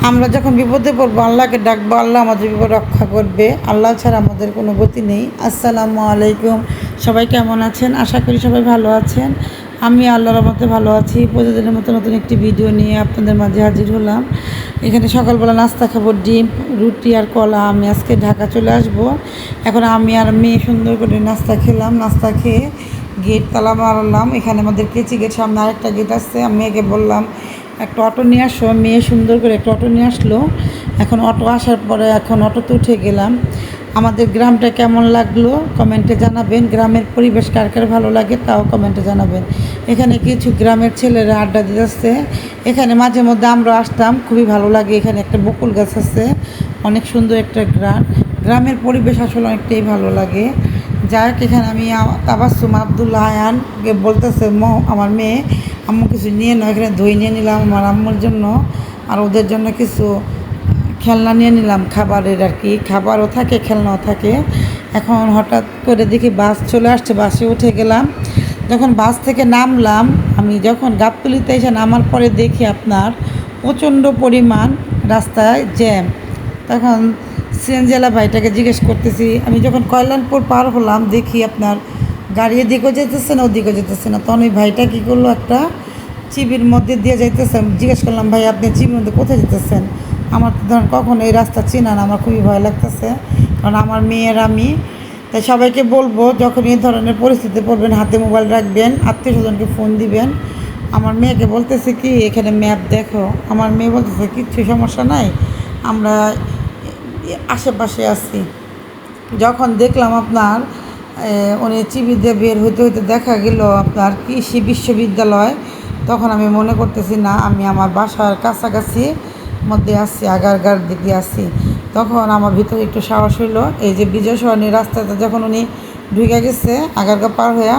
আমরা যখন বিপদে পড়বো আল্লাহকে ডাকবো, আল্লাহ আমাদের বিপদ রক্ষা করবে। আল্লাহ ছাড়া আমাদের কোনো গতি নেই। আসসালামু আলাইকুম, সবাই কেমন আছেন? আশা করি সবাই ভালো আছেন। আমি আল্লাহর রহমতে ভালো আছি। প্রতিদিনের মতো নতুন একটি ভিডিও নিয়ে আপনাদের মাঝে হাজির হলাম। এখানে সকালবেলা নাস্তা খাবো ডিম, রুটি আর কলা। আমি আজকে ঢাকা চলে আসব। এখন আমি আর মেয়ে সুন্দর করে নাস্তা খেলাম। নাস্তা খেয়ে গেট তালা মারলাম। এখানে আমাদের কেচি গেট, সামনে আরেকটা গেট আসছে। আমি মেয়েকে বললাম একটা অটো নিয়ে আসো। মেয়ে সুন্দর করে একটা অটো নিয়ে আসলো। এখন অটো আসার পরে এখন অটোতে উঠে গেলাম। আমাদের গ্রামটা কেমন লাগলো কমেন্টে জানাবেন। গ্রামের পরিবেশ কার কার ভালো লাগে তাও কমেন্টে জানাবেন। এখানে কিছু গ্রামের ছেলেরা আড্ডা দিতেছে। এখানে মাঝে মধ্যে আমরা আসতাম, খুবই ভালো লাগে। এখানে একটা বকুল গাছ আছে, অনেক সুন্দর একটা গ্রামের পরিবেশ আসলে অনেকটাই ভালো লাগে। যাই হোক, এখানে আমি তাবাসসুম আব্দুল্লাহ আয়ানকে বলতেছে আমার মেয়ে, আম্মু কিছু নিয়ে নাও। এখানে দই নিয়ে নিলাম আমার আম্মুর জন্য, আর ওদের জন্য কিছু খেলনা নিয়ে নিলাম, খাবারের আর কি। খাবারও থাকে, খেলনাও থাকে। এখন হঠাৎ করে দেখি বাস চলে আসছে, বাসে উঠে গেলাম। যখন বাস থেকে নামলাম, আমি যখন গাবতলীতে এসে নামার পরে দেখি আপনার প্রচণ্ড পরিমাণ রাস্তায় জ্যাম। তখন সিএনজিওয়ালা ভাইটাকে জিজ্ঞেস করতেছি, আমি যখন কল্যাণপুর পার হলাম দেখি আপনার গাড়ি এদিকেও যেতেছে না ওদিকেও যেতেছে না। তখন ওই ভাইটা কী করলো, একটা চিবির মধ্যে দিয়ে যাইতেছে। আমি জিজ্ঞেস করলাম, ভাই আপনি চিবির মধ্যে কোথায় যেতেছেন? আমার তো ধরেন কখনো এই রাস্তা চেনা না, আমার খুবই ভয় লাগতেছে, কারণ আমার মেয়ের আমি। তাই সবাইকে বলবো, যখন এই ধরনের পরিস্থিতি পড়বেন হাতে মোবাইল রাখবেন, আত্মীয় স্বজনকে ফোন দিবেন। আমার মেয়েকে বলতেছে কি এখানে ম্যাপ দেখো। আমার মেয়ে বলতেছে কিচ্ছু সমস্যা নাই, আমরা আশেপাশে আছি। যখন দেখলাম আপনার উনি চিবি দিয়ে বের হইতে হইতে দেখা গেল আপনার কৃষি বিশ্ববিদ্যালয়, তখন আমি মনে করতেছি না আমি আমার বাসার কাছাকাছি মধ্যে আসছি, আগারগার দিকে আসছি। তখন আমার ভিতরে একটু সাহস হইলো। এই যে বিজয় সরণির রাস্তাতে যখন উনি ঢুকে গেছে আগারগা পার হইয়া,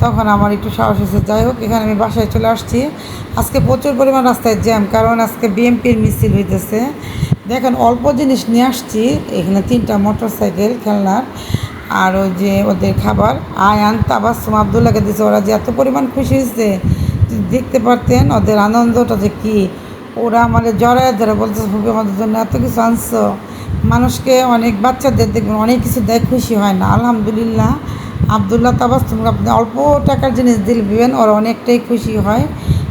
তখন আমার একটু সাহস হয়েছে। যাই হোক, এখানে আমি বাসায় চলে আসছি। আজকে প্রচুর পরিমাণ রাস্তায় জ্যাম, কারণ আজকে বিএমপির মিছিল হইতেছে। দেখেন অল্প জিনিস নিয়ে আসছি, এখানে 3টা মোটরসাইকেল খেলনার, আর ওই যে ওদের খাবার আয়ান তাবাসসুম আব্দুল্লাহকে দিয়েছে। ওরা যে এত পরিমাণ খুশি হয়েছে, দেখতে পারতেন ওদের আনন্দটা যে কী। ওরা আমাদের জড়ায় ধরে বলতেছে, খুবই আমাদের জন্য এত কিছু আনছো। মানুষকে অনেক বাচ্চাদের দেখবেন অনেক কিছু দেয়, খুশি হয় না। আলহামদুলিল্লাহ, আব্দুল্লাহ তাবাসসুম আপনি অল্প টাকার জিনিস দিবেন, ওরা অনেকটাই খুশি হয়।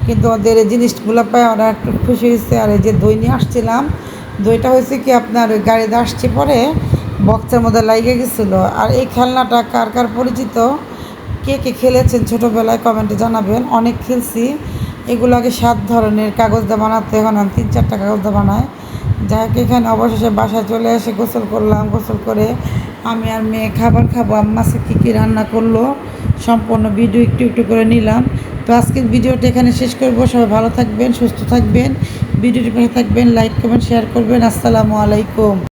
কিন্তু ওদের এই জিনিসগুলো পায় ওরা একটু খুশি হয়েছে। আর এই যে দই নিয়ে আসছিলাম, দইটা হয়েছে কি আপনার ওই গাড়িতে আসছে পরে বক্সের মধ্যে লাগিয়ে গেছিলো। আর এই খেলনাটা কার কার পরিচিত, কে কে খেলেছেন ছোটোবেলায় কমেন্টে জানাবেন। অনেক খেলছি এগুলো। আগে 7 ধরনের কাগজ দিয়ে বানাতে, এখন আমি 3-4টা কাগজ দিয়ে বানাই। যাই হোক, এখানে অবশেষে বাসায় চলে এসে গোসল করলাম। গোসল করে আমি আর মেয়ে খাবার খাবো। আম্মাকে কী কী রান্না করলো সম্পূর্ণ ভিডিও একটু একটু করে নিলাম। তো আজকের ভিডিওটা এখানে শেষ করবো। সবাই ভালো থাকবেন, সুস্থ থাকবেন, ভিডিওটি পাশে থাকবেন, লাইক কমেন্ট শেয়ার করবেন। আসসালামু আলাইকুম।